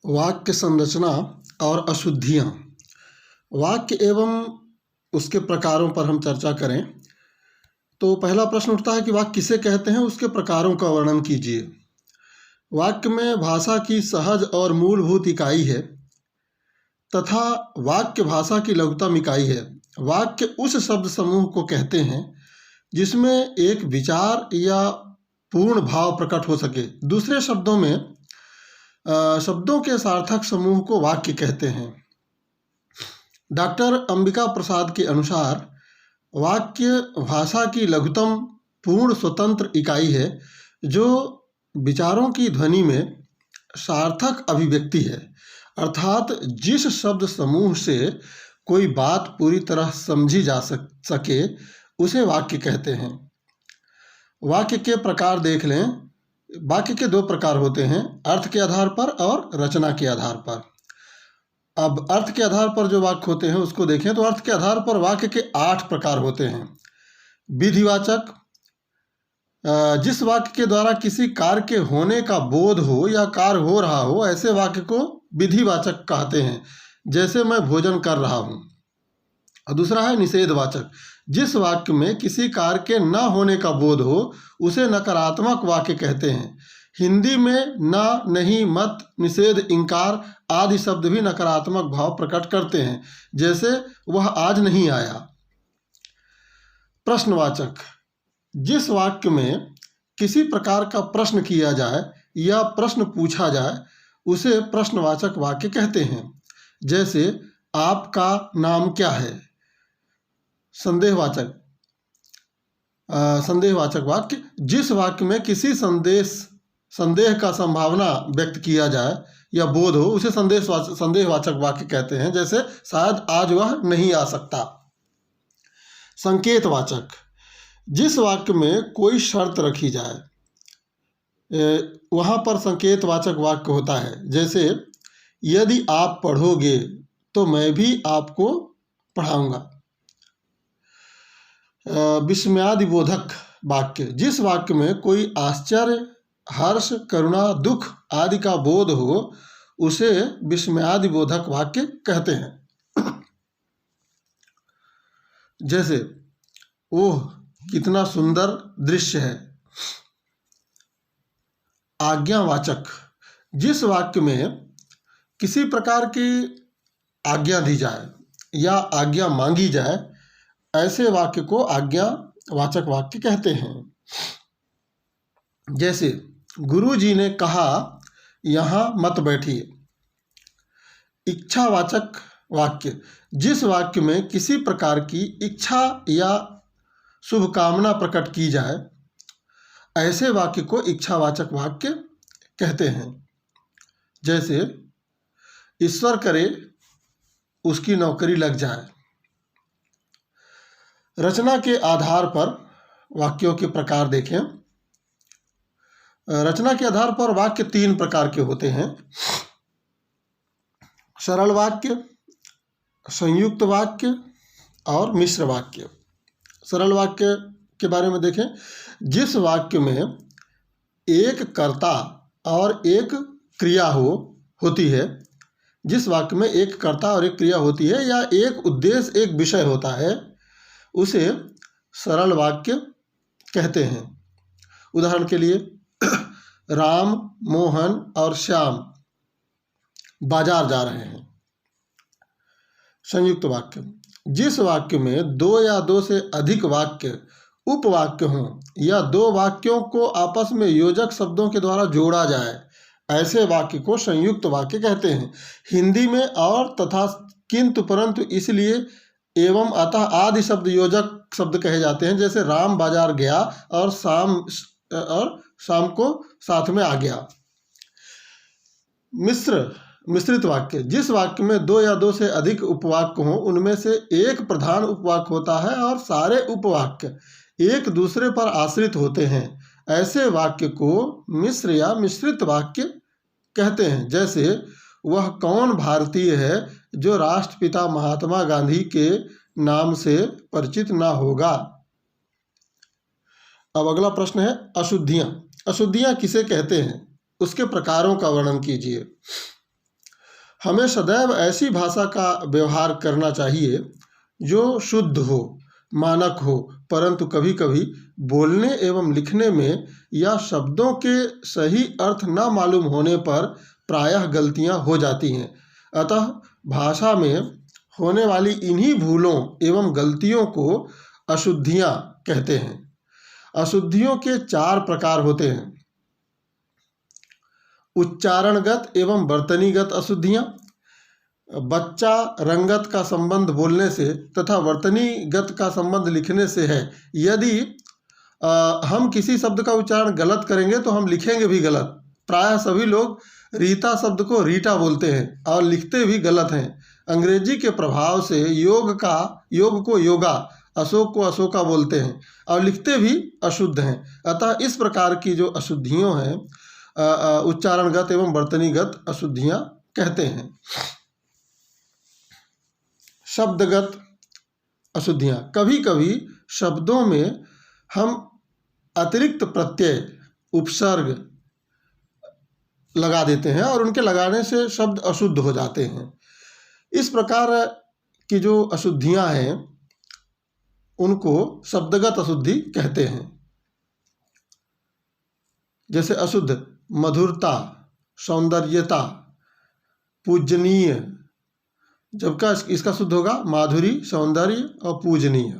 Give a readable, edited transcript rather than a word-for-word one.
वाक्य संरचना और अशुद्धियाँ। वाक्य एवं उसके प्रकारों पर हम चर्चा करें तो पहला प्रश्न उठता है कि वाक्य किसे कहते हैं, उसके प्रकारों का वर्णन कीजिए। वाक्य में भाषा की सहज और मूलभूत इकाई है तथा वाक्य भाषा की लघुतम इकाई है। वाक्य उस शब्द समूह को कहते हैं जिसमें एक विचार या पूर्ण भाव प्रकट हो सके। दूसरे शब्दों में शब्दों के सार्थक समूह को वाक्य कहते हैं। डॉक्टर अंबिका प्रसाद के अनुसार वाक्य भाषा की लघुतम पूर्ण स्वतंत्र इकाई है जो विचारों की ध्वनि में सार्थक अभिव्यक्ति है, अर्थात जिस शब्द समूह से कोई बात पूरी तरह समझी जा सके उसे वाक्य कहते हैं। वाक्य के प्रकार देख लें। वाक्य के दो प्रकार होते हैं, अर्थ के आधार पर और रचना के आधार पर। अब अर्थ के आधार पर जो वाक्य होते हैं उसको देखें तो अर्थ के आधार पर वाक्य के 8 प्रकार होते हैं। विधिवाचक, जिस वाक्य के द्वारा किसी कार्य के होने का बोध हो या कार्य हो रहा हो ऐसे वाक्य को विधिवाचक कहते हैं, जैसे मैं भोजन कर रहा हूँ। और दूसरा है निषेधवाचक, जिस वाक्य में किसी कार्य के न होने का बोध हो उसे नकारात्मक वाक्य कहते हैं। हिंदी में न, नहीं, मत, निषेध, इंकार आदि शब्द भी नकारात्मक भाव प्रकट करते हैं, जैसे वह आज नहीं आया। प्रश्नवाचक, जिस वाक्य में किसी प्रकार का प्रश्न किया जाए या प्रश्न पूछा जाए उसे प्रश्नवाचक वाक्य कहते हैं, जैसे आपका नाम क्या है। संदेहवाचक वाक्य, जिस वाक्य में किसी संदेह का संभावना व्यक्त किया जाए या बोध हो उसे संदेहवाचक वाक्य कहते हैं, जैसे शायद आज वह नहीं आ सकता। संकेतवाचक, जिस वाक्य में कोई शर्त रखी जाए वहाँ पर संकेतवाचक वाक्य होता है, जैसे यदि आप पढ़ोगे तो मैं भी आपको पढ़ाऊंगा। विस्मयादिबोधक वाक्य, जिस वाक्य में कोई आश्चर्य, हर्ष, करुणा, दुख आदि का बोध हो उसे विस्मयादिबोधक वाक्य कहते हैं, जैसे ओह कितना सुंदर दृश्य है। आज्ञावाचक, जिस वाक्य में किसी प्रकार की आज्ञा दी जाए या आज्ञा मांगी जाए ऐसे वाक्य को आज्ञावाचक वाक्य कहते हैं, जैसे गुरु जी ने कहा यहाँ मत बैठिए। इच्छावाचक वाक्य, जिस वाक्य में किसी प्रकार की इच्छा या शुभकामना प्रकट की जाए ऐसे वाक्य को इच्छावाचक वाक्य कहते हैं, जैसे ईश्वर करे उसकी नौकरी लग जाए। रचना के आधार पर वाक्यों के प्रकार देखें। रचना के आधार पर वाक्य 3 प्रकार के होते हैं, सरल वाक्य, संयुक्त वाक्य और मिश्र वाक्य। सरल वाक्य के बारे में देखें, जिस वाक्य में एक कर्ता और एक क्रिया होती है, जिस वाक्य में एक कर्ता और एक क्रिया होती है या एक उद्देश्य एक विषय होता है उसे सरल वाक्य कहते हैं। उदाहरण के लिए राम, मोहन और श्याम बाजार जा रहे हैं। संयुक्त वाक्य, जिस वाक्य में 2 या 2 से अधिक वाक्य उपवाक्य हों या 2 वाक्यों को आपस में योजक शब्दों के द्वारा जोड़ा जाए ऐसे वाक्य को संयुक्त वाक्य कहते हैं। हिंदी में और, तथा, किंतु, परंतु, इसलिए, एवं, अतः आदि शब्द योजक शब्द कहे जाते हैं, जैसे राम बाजार गया और शाम को साथ में आ गया। मिश्रित वाक्य, जिस वाक्य में 2 या 2 से अधिक उपवाक्य हों उनमें से एक प्रधान उपवाक्य होता है और सारे उपवाक्य एक दूसरे पर आश्रित होते हैं ऐसे वाक्य को मिश्र या मिश्रित वाक्य कहते हैं, जैसे वह कौन भारतीय है जो राष्ट्रपिता महात्मा गांधी के नाम से परिचित ना होगा। अब अगला प्रश्न है अशुद्धियाँ। अशुद्धियाँ किसे कहते हैं, उसके प्रकारों का वर्णन कीजिए। हमें सदैव ऐसी भाषा का व्यवहार करना चाहिए जो शुद्ध हो, मानक हो, परंतु कभी कभी बोलने एवं लिखने में या शब्दों के सही अर्थ न मालूम होने पर प्रायः गलतियां हो जाती हैं। अतः भाषा में होने वाली इन्हीं भूलों एवं गलतियों को अशुद्धियां कहते हैं। अशुद्धियों के 4 प्रकार होते हैं। उच्चारणगत एवं वर्तनीगत अशुद्धियां। बच्चा रंगत का संबंध बोलने से तथा वर्तनीगत का संबंध लिखने से है। यदि हम किसी शब्द का उच्चारण गलत करेंगे तो हम लिखेंगे भी गलत। प्रायः सभी लोग रीता शब्द को रीटा बोलते हैं और लिखते भी गलत हैं। अंग्रेजी के प्रभाव से योग को योगा, अशोक को अशोका बोलते हैं और लिखते भी अशुद्ध हैं। अतः इस प्रकार की जो अशुद्धियों हैं उच्चारणगत एवं वर्तनीगत अशुद्धियां कहते हैं। शब्दगत अशुद्धियां। कभी कभी शब्दों में हम अतिरिक्त प्रत्यय, उपसर्ग लगा देते हैं और उनके लगाने से शब्द अशुद्ध हो जाते हैं। इस प्रकार की जो अशुद्धियां हैं उनको शब्दगत अशुद्धि कहते हैं। जैसे अशुद्ध मधुरता, सौंदर्यता, पूजनीय, जबकि इसका शुद्ध होगा माधुरी, सौंदर्य और पूजनीय।